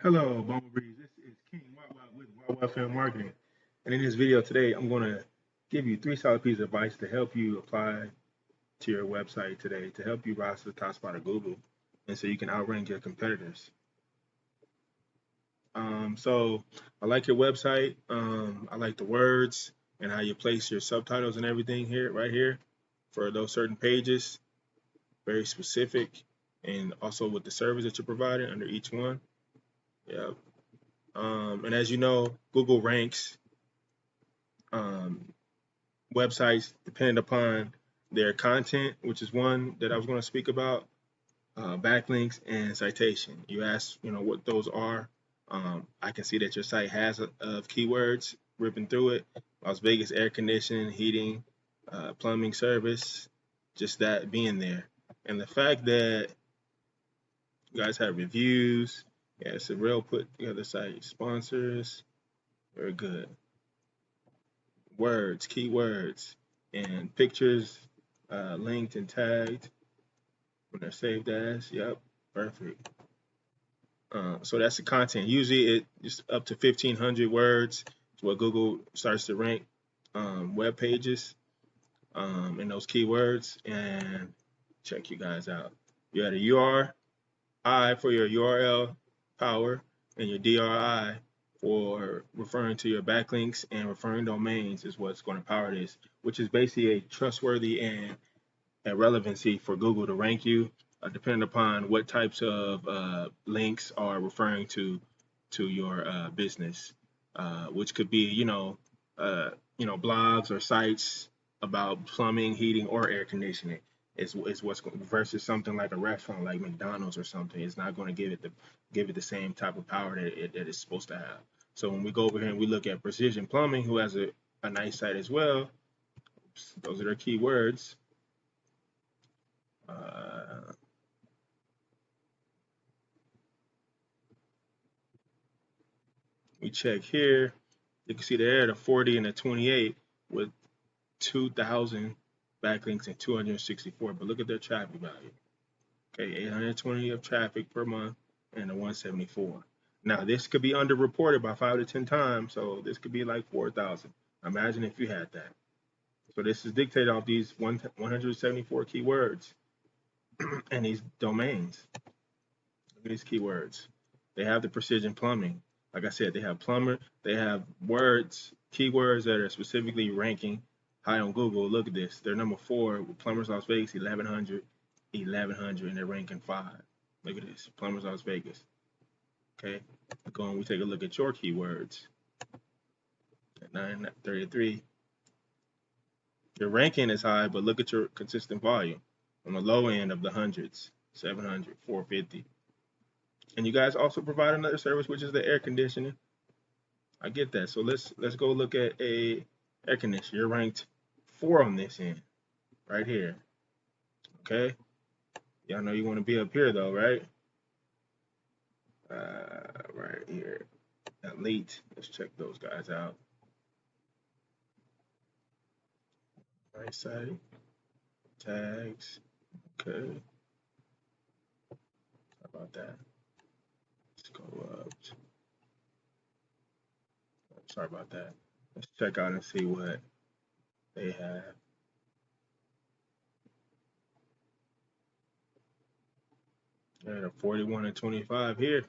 Hello, Bumble Breeze. This is King Watt with Watt Film Marketing. And in this video today, I'm going to give you three solid pieces of advice to help you apply to your website today, to help you rise to the top spot of Google, and so you can outrank your competitors. So I like your website. I like the words and how you place your subtitles and everything here, right here, for those certain pages. Very specific, and also with the service that you're providing under each one. Yeah. And as you know, Google ranks um, websites depending upon their content, which is one that I was going to speak about, backlinks and citation. You asked, what those are. I can see that your site has of keywords ripping through it. Las Vegas air conditioning, heating, plumbing service, just that being there. And the fact that you guys have reviews, yeah, it's a real put together site. Sponsors, very good. Words, keywords, and pictures linked and tagged when they're saved as. Yep, perfect. So that's the content. Usually it's up to 1,500 words. It's what Google starts to rank web pages in those keywords. And check you guys out. You had a URI for your URL power and your DRI for referring to your backlinks and referring domains is what's going to power this, which is basically a trustworthy and a relevancy for Google to rank you, depending upon what types of links are referring to your business, which could be blogs or sites about plumbing, heating, or air conditioning. Is what's going versus something like a restaurant like McDonald's or something. It's not going to give it the same type of power that it's supposed to have. So when we go over here and we look at Precision Plumbing, who has a nice site as well, those are their keywords. We check here. You can see they're at a 40 and a 28 with 2,000 backlinks and 264. But look at their traffic value. Okay, 820 of traffic per month and a 174. Now this could be underreported by 5 to 10 times, so this could be like 4,000. Imagine if you had that. So this is dictated off these 174 keywords and these domains. Look at these keywords. They have the precision plumbing. Like I said, they have plumber. They have words, keywords that are specifically ranking high on Google. Look at this. They're number 4 with Plumbers Las Vegas, 1,100, 1,100, and they're ranking 5. Look at this, Plumbers Las Vegas. Okay, we take a look at your keywords. At 933, your ranking is high, but look at your consistent volume on the low end of the hundreds, 700, 450. And you guys also provide another service, which is the air conditioning. I get that. So let's go look at a air conditioner. You're ranked 4 on this end, right here. Okay. Y'all know you want to be up here though, right? Right here. Elite. Let's check those guys out. Right side. Tags. Okay. How about that? Let's go up. Sorry about that. Let's check out and see what they have. They're at 41 and 25 here.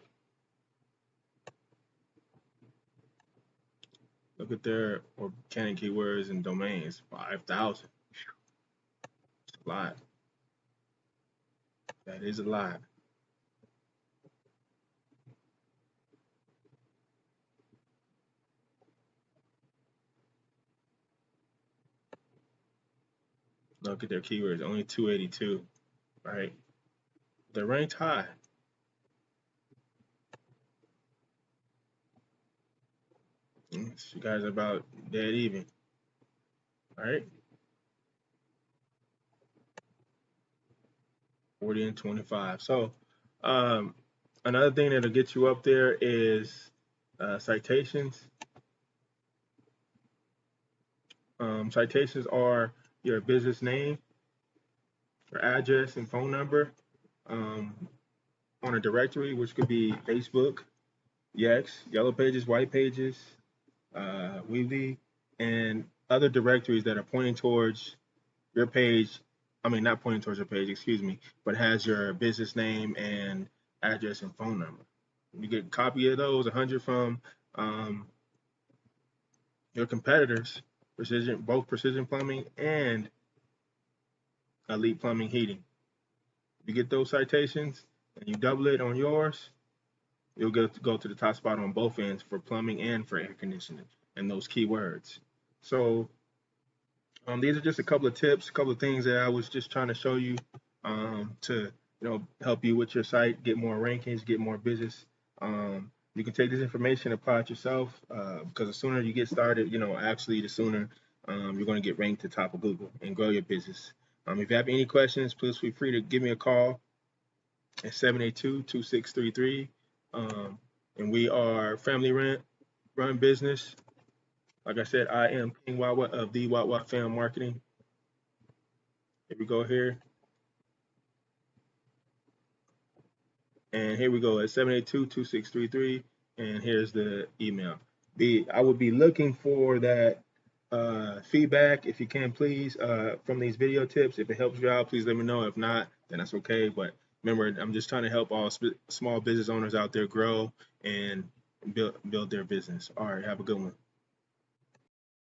Look at their organic keywords and domains. 5,000. It's a lot. That is a lot. Look at their keywords. Only 282, right? They're ranked high. You guys are about dead even. All right. 40 and 25. So another thing that'll get you up there is citations. Citations are your business name, your address and phone number on a directory, which could be Facebook, Yext, Yellow Pages, White Pages, Weebly, and other directories that are pointing towards your page. I mean, not pointing towards your page, excuse me, but has your business name and address and phone number. You get a copy of those, 100 from um, your competitors, both Precision Plumbing and Elite Plumbing Heating. You get those citations and you double it on yours, you'll get to go to the top spot on both ends for plumbing and for air conditioning and those keywords. So these are just a couple of tips, a couple of things that I was just trying to show you to help you with your site, get more rankings, get more business. You can take this information, apply it yourself, because the sooner you get started, actually the sooner you're going to get ranked to the top of Google and grow your business. If you have any questions, please feel free to give me a call at 782-2633. And we are family run business. Like I said, I am King Wawa of the Wawa Fam Marketing. Here we go here. And here we go at 782-2633. And here's the email. I would be looking for that feedback, if you can, please, from these video tips. If it helps you out, please let me know. If not, then that's okay. But remember, I'm just trying to help all small business owners out there grow and build their business. All right, have a good one.